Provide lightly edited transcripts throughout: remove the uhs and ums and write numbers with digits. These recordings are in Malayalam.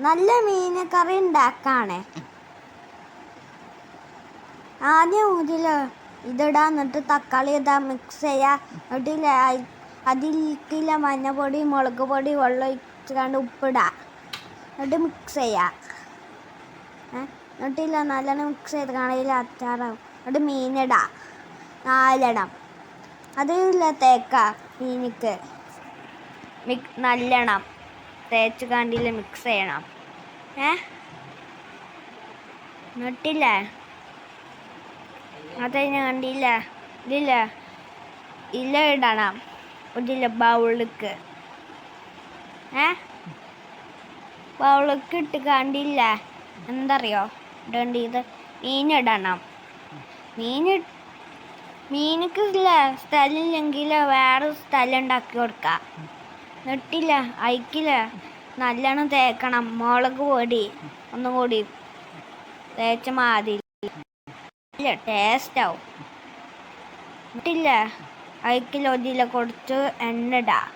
നല്ല മീൻ കറി ഉണ്ടാക്കാണ്. ആദ്യം ഇതിൽ ഇതിടാൻ, എന്നിട്ട് തക്കാളി ഇതാ മിക്സ് ചെയ്യുക. എന്നിട്ട് അതിലേക്കില്ല മഞ്ഞപ്പൊടി, മുളക് പൊടി, വെള്ളം ഒഴിച്ചുകൊണ്ട് ഉപ്പിടുക. എന്നിട്ട് മിക്സ് ചെയ്യുക. എന്നിട്ടില്ല നല്ലോണം മിക്സ് ചെയ്ത് കണയിൽ അച്ചാറാവും. എന്നിട്ട് മീനിടുക, 4 എണ്ണം. അതില്ല തേക്ക മീനിക്ക് നല്ലോണം തേച്ച് കണ്ടില്ല മിക്സ് ചെയ്യണം. എന്നിട്ടില്ലേ അതതിന് കണ്ടില്ല ഇതില്ല ഇല ഇടണം. ഇതില്ല ബൗളിക്ക് ഇട്ട് കണ്ടില്ല എന്തറിയോ ഇടേണ്ടത്? മീനിടണം. മീനിക്കില്ല സ്ഥലമില്ലെങ്കിൽ വേറെ സ്ഥലം ഉണ്ടാക്കി കൊടുക്കുക. എന്നിട്ടില്ല അയക്കില്ല നല്ലോണം തേക്കണം. മുളക് പൊടി ഒന്നും കൂടി തേച്ച മാതിരി ഇല്ല ടേസ്റ്റാവും. എന്നിട്ടില്ല അയക്കില്ല ഒതില്ല കുറച്ച് എണ്ണ ഇടാം.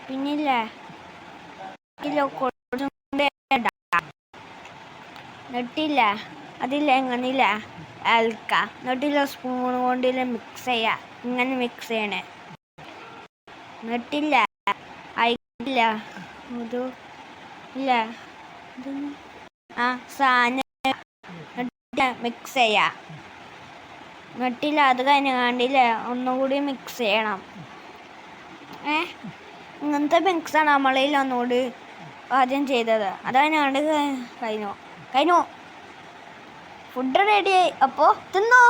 പിന്നില്ല എന്നിട്ടില്ല അതില്ല എങ്ങനെയില്ല ഇളക്ക. എന്നിട്ടില്ല സ്പൂൺ കൊണ്ടില്ല മിക്സ് ചെയ്യുക. ഇങ്ങനെ മിക്സ് ചെയ്യണേ. എന്നിട്ടില്ല അയക്കില്ല ഒരു ഇല്ല സാധനം മിക്സ് ചെയ്യുക. എന്നിട്ടില്ല അത് കഴിഞ്ഞ് കണ്ടില്ലേ ഒന്നുകൂടി മിക്സ് ചെയ്യണം. ഇങ്ങനത്തെ മിക്സാണ് നമ്മളിൽ ഒന്നുകൂടി ആദ്യം ചെയ്തത്. അതാണ് കണ്ട് കഴിഞ്ഞു. ഫുഡ് റെഡിയായി. അപ്പോൾ തിന്നോ.